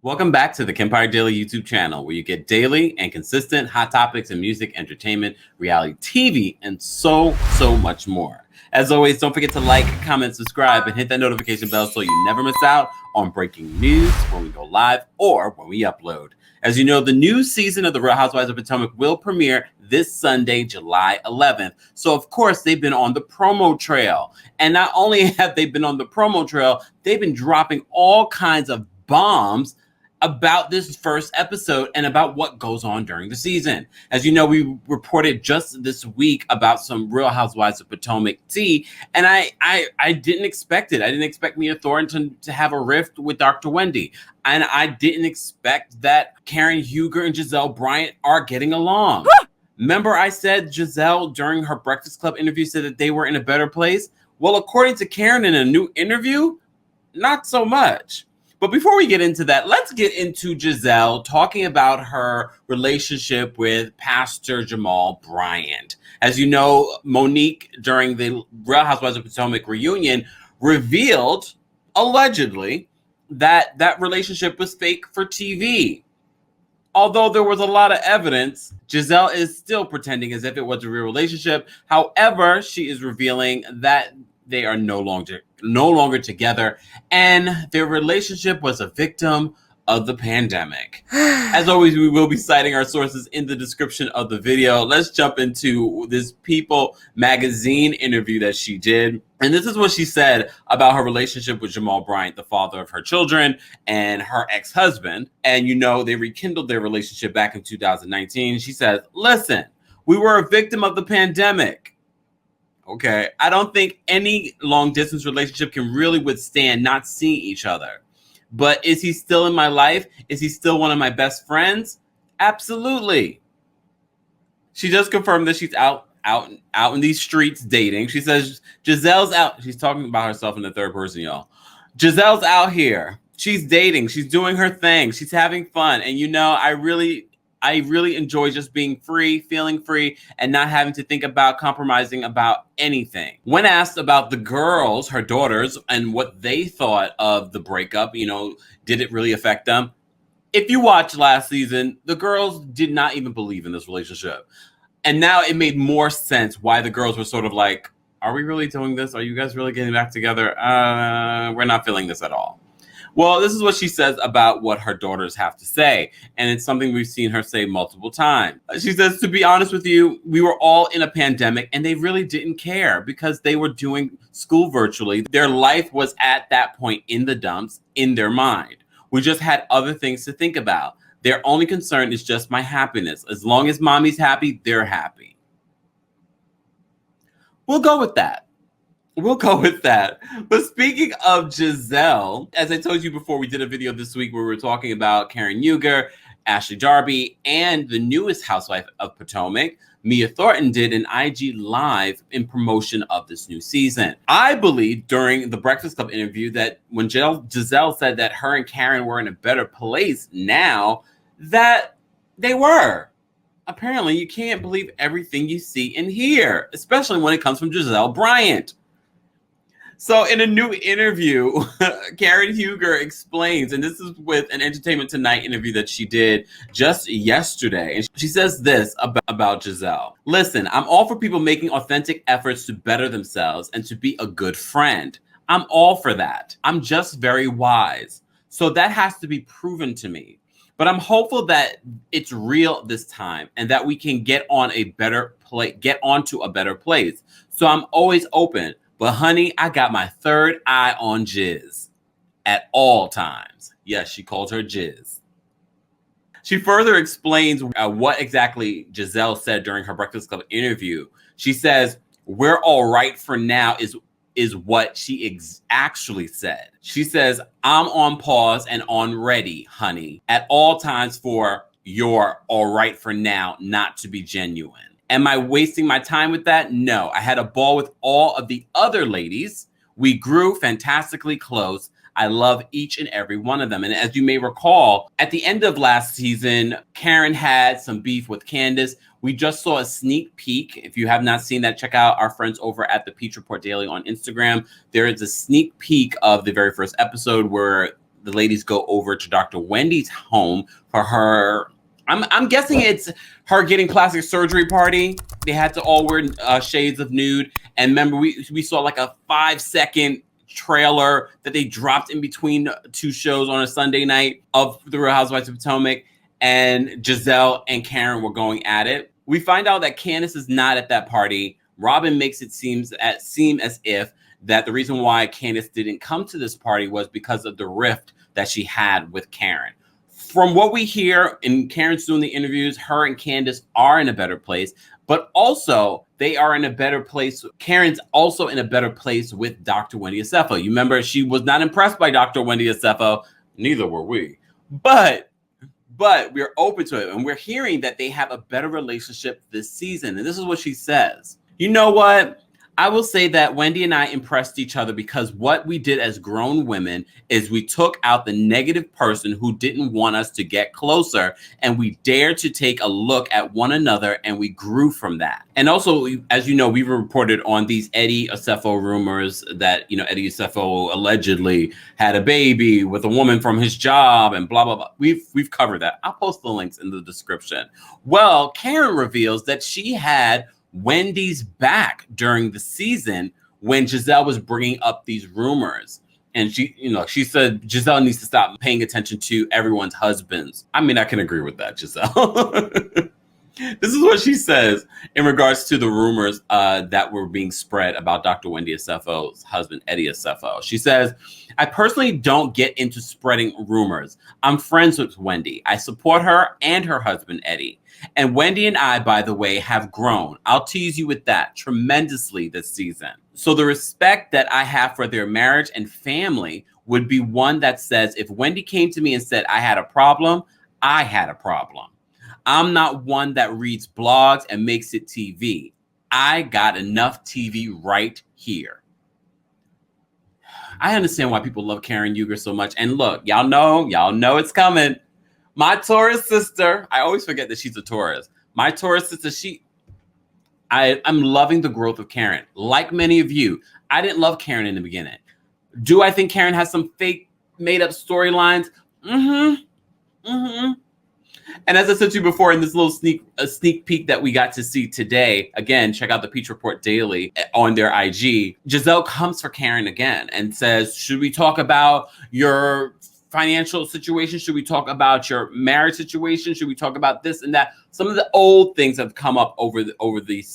Welcome back to the Kempire Daily YouTube channel, where you get daily and consistent hot topics in music, entertainment, reality TV, and so much more. As always, don't forget to like, comment, subscribe, and hit that notification bell so you never miss out on breaking news when we go live or when we upload. As you know, the new season of the Real Housewives of Potomac will premiere this Sunday, July 11th. So, of course, they've been on the promo trail. And not only have they been on the promo trail, they've been dropping all kinds of bombs about this first episode and about what goes on during the season. As you know, we reported just this week about some Real Housewives of Potomac tea, and I didn't expect it. I didn't expect Mia Thornton to have a rift with Dr. Wendy, and I didn't expect that Karen Huger and Gizelle Bryant are getting along. Remember I said Gizelle during her Breakfast Club interview said that they were in a better place? Well, according to Karen in a new interview, not so much. But before we get into that, let's get into Gizelle talking about her relationship with Pastor Jamal Bryant. As you know, Monique, during the Real Housewives of Potomac reunion, revealed, allegedly, that relationship was fake for TV. Although there was a lot of evidence, Gizelle is still pretending as if it was a real relationship. However, she is revealing that they are no longer together, and their relationship was a victim of the pandemic. As always, we will be citing our sources in the description of the video. Let's jump into this People magazine interview that she did. And this is what she said about her relationship with Jamal Bryant, the father of her children, and her ex-husband. And you know, they rekindled their relationship back in 2019. She says, "Listen, we were a victim of the pandemic. Okay, I don't think any long distance relationship can really withstand not seeing each other. But is he still in my life? Is he still one of my best friends? Absolutely." She just confirmed that she's out in these streets dating. She says Gizelle's out. She's talking about herself in the third person, y'all. Gizelle's out here. She's dating. She's doing her thing. She's having fun. And you know, I really enjoy just being free, feeling free, and not having to think about compromising about anything. When asked about the girls, her daughters, and what they thought of the breakup, you know, did it really affect them? If you watched last season, the girls did not even believe in this relationship. And now it made more sense why the girls were sort of like, are we really doing this? Are you guys really getting back together? We're not feeling this at all. Well, this is what she says about what her daughters have to say. And it's something we've seen her say multiple times. She says, "To be honest with you, we were all in a pandemic and they really didn't care because they were doing school virtually. Their life was at that point in the dumps in their mind. We just had other things to think about. Their only concern is just my happiness. As long as mommy's happy, they're happy." We'll go with that. But speaking of Gizelle, as I told you before, we did a video this week where we were talking about Karen Huger, Ashley Darby, and the newest housewife of Potomac, Mia Thornton, did an IG Live in promotion of this new season. I believe during the Breakfast Club interview that when Gizelle said that her and Karen were in a better place now, that they were. Apparently, you can't believe everything you see and hear, especially when it comes from Gizelle Bryant. So in a new interview, Karen Huger explains, and this is with an Entertainment Tonight interview that she did just yesterday. And she says this about Gizelle. "Listen, I'm all for people making authentic efforts to better themselves and to be a good friend. I'm all for that. I'm just very wise. So that has to be proven to me. But I'm hopeful that it's real this time and that we can get onto a better place. So I'm always open. But honey, I got my third eye on Giz at all times." Yes, she calls her Giz. She further explains what exactly Gizelle said during her Breakfast Club interview. She says, "We're all right for now" is what she actually said. She says, "I'm on pause and on ready, honey, at all times for your all right for now not to be genuine. Am I wasting my time with that? No, I had a ball with all of the other ladies. We grew fantastically close. I love each and every one of them." And as you may recall, at the end of last season, Karen had some beef with Candiace. We just saw a sneak peek. If you have not seen that, check out our friends over at the Kempire Daily on Instagram. There is a sneak peek of the very first episode where the ladies go over to Dr. Wendy's home for her. I'm guessing it's her getting plastic surgery party. They had to all wear shades of nude. And remember, we saw like a 5-second trailer that they dropped in between two shows on a Sunday night of The Real Housewives of Potomac. And Gizelle and Karen were going at it. We find out that Candiace is not at that party. Robin makes it seem as if that the reason why Candiace didn't come to this party was because of the rift that she had with Karen. From what we hear, and Karen's doing the interviews, her and Candiace are in a better place, but also they are in a better place. Karen's also in a better place with Dr. Wendy Asefo. You remember she was not impressed by Dr. Wendy Asefo. Neither were we. But we're open to it, and we're hearing that they have a better relationship this season. And this is what she says. You know what? I will say that Wendy and I impressed each other because what we did as grown women is we took out the negative person who didn't want us to get closer, and we dared to take a look at one another, and we grew from that. And also, as you know, we've reported on these Eddie Asefo rumors that, Eddie Asefo allegedly had a baby with a woman from his job and blah, blah, blah. We've covered that. I'll post the links in the description. Well, Karen reveals that she had Wendy's back during the season when Gizelle was bringing up these rumors. And she said Gizelle needs to stop paying attention to everyone's husbands. I mean, I can agree with that, Gizelle. This is what she says in regards to the rumors that were being spread about Dr. Wendy Asefo's husband, Eddie Asefo. She says, I personally don't get into spreading rumors. I'm friends with Wendy. I support her and her husband, Eddie. And Wendy and I, by the way, have grown. I'll tease you with that tremendously this season. So the respect that I have for their marriage and family would be one that says, if Wendy came to me and said I had a problem, I had a problem. I'm not one that reads blogs and makes it TV. I got enough TV right here. I understand why people love Karen Huger so much. And look, y'all know it's coming. My Taurus sister, I always forget that she's a Taurus. My Taurus sister, I'm loving the growth of Karen. Like many of you, I didn't love Karen in the beginning. Do I think Karen has some fake made up storylines? And as I said to you before in this little sneak peek that we got to see today, again, check out the Peach Report Daily on their IG. Gizelle comes for Karen again and says, should we talk about your financial situation? Should we talk about your marriage situation? Should we talk about this and that? Some of the old things have come up over the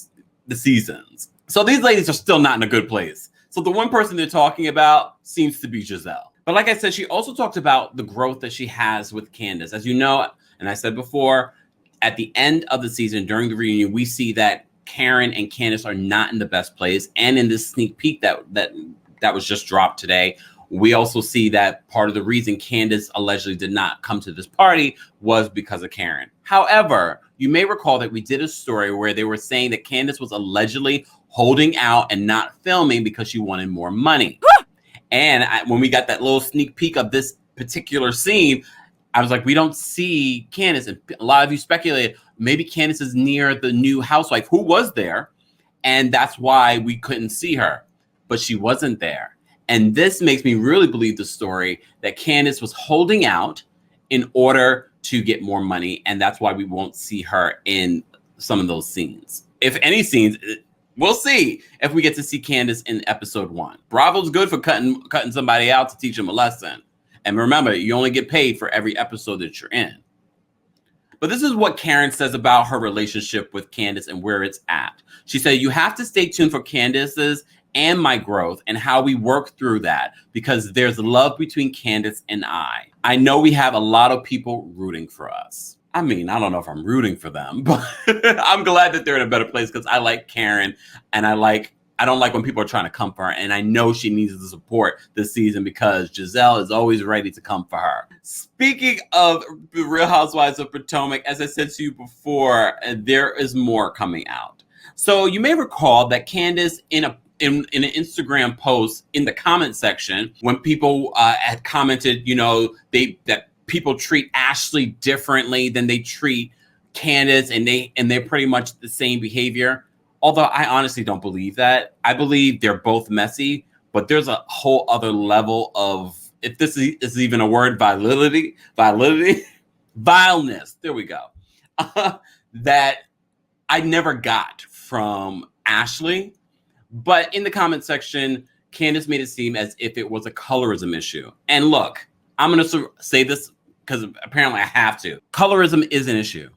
seasons. So these ladies are still not in a good place. So the one person they're talking about seems to be Gizelle. But like I said, she also talked about the growth that she has with Candiace. As you know, and I said before, at the end of the season, during the reunion, we see that Karen and Candiace are not in the best place. And in this sneak peek that was just dropped today, we also see that part of the reason Candiace allegedly did not come to this party was because of Karen. However, you may recall that we did a story where they were saying that Candiace was allegedly holding out and not filming because she wanted more money. And when we got that little sneak peek of this particular scene, I was like, we don't see Candiace. And a lot of you speculated maybe Candiace is near the new housewife who was there, and that's why we couldn't see her. But she wasn't there. And this makes me really believe the story that Candiace was holding out in order to get more money, and that's why we won't see her in some of those scenes. If any scenes, we'll see if we get to see Candiace in episode 1. Bravo's good for cutting somebody out to teach them a lesson. And remember, you only get paid for every episode that you're in. But this is what Karen says about her relationship with Candiace and where it's at. She said, you have to stay tuned for Candiace's and my growth and how we work through that, because there's love between Candiace and I. I know we have a lot of people rooting for us. I mean, I don't know if I'm rooting for them, but I'm glad that they're in a better place because I like Karen and I don't like when people are trying to come for her. And I know she needs the support this season because Gizelle is always ready to come for her. Speaking of the Real Housewives of Potomac, as I said to you before, there is more coming out. So you may recall that Candiace in an Instagram post in the comment section, when people had commented, that people treat Ashley differently than they treat Candiace, and they're pretty much the same behavior. Although I honestly don't believe that. I believe they're both messy, but there's a whole other level of if this is even a word, vileness, there we go, that I never got from Ashley. But in the comment section, Candiace made it seem as if it was a colorism issue. And look, I'm going to say this because apparently I have to. Colorism is an issue.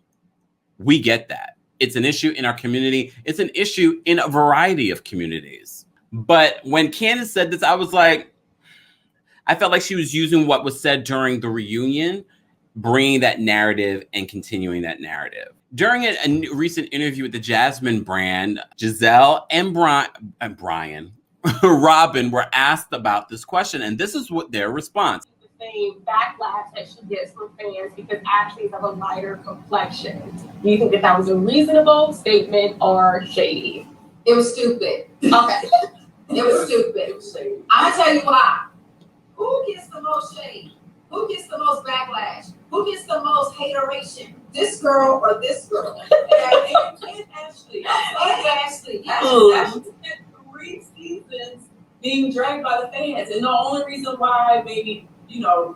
We get that. It's an issue in our community. It's an issue in a variety of communities. But when Candiace said this, I was like, I felt like she was using what was said during the reunion, bringing that narrative and continuing that narrative. During a recent interview with the Jasmine brand, Gizelle and Bryant, Robin were asked about this question, and this is what their response. The same backlash that she gets from fans because Ashley's of a lighter complexion. Do you think that was a reasonable statement or shady? It was stupid. Okay. It was stupid. I'm gonna tell you why. Who gets the most shade? Who gets the most backlash? Who gets the most hateration? This girl or this girl? And Ashley. Ashley. Ashley spent 3 seasons being dragged by the fans. And the only reason why maybe,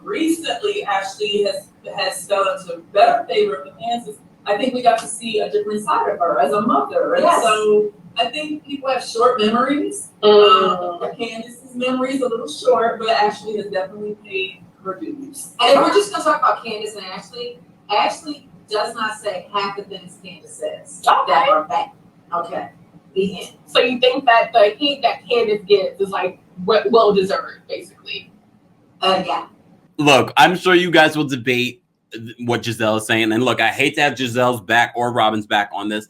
recently Ashley has fell into better favor of the fans is I think we got to see a different side of her as a mother. And so I think people have short memories. Candiace's memory is a little short, but Ashley has definitely paid her dues. And we're just going to talk about Candiace and Ashley. Ashley does not say half the things Candiace says that are bad. Okay. The end. So you think that the heat that Candiace gets is like well deserved, basically? Yeah. Look, I'm sure you guys will debate what Gizelle is saying. And look, I hate to have Giselle's back or Robin's back on this,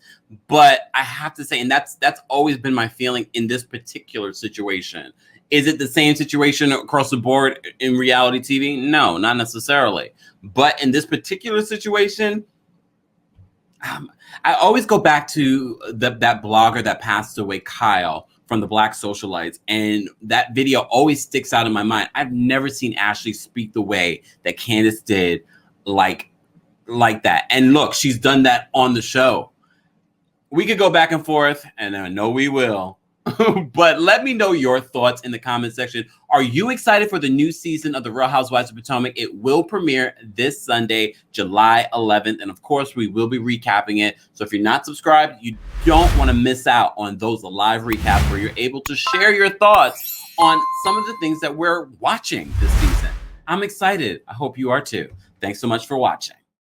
but I have to say, and that's always been my feeling in this particular situation. Is it the same situation across the board in reality TV? No, not necessarily. But in this particular situation, I always go back to that blogger that passed away, Kyle, from the Black Socialites. And that video always sticks out in my mind. I've never seen Ashley speak the way that Candiace did like that. And look, she's done that on the show. We could go back and forth, and I know we will. But let me know your thoughts in the comment section. Are you excited for the new season of the Real Housewives of Potomac? It will premiere this Sunday, July 11th. And of course, we will be recapping it. So if you're not subscribed, you don't want to miss out on those live recaps where you're able to share your thoughts on some of the things that we're watching this season. I'm excited. I hope you are too. Thanks so much for watching.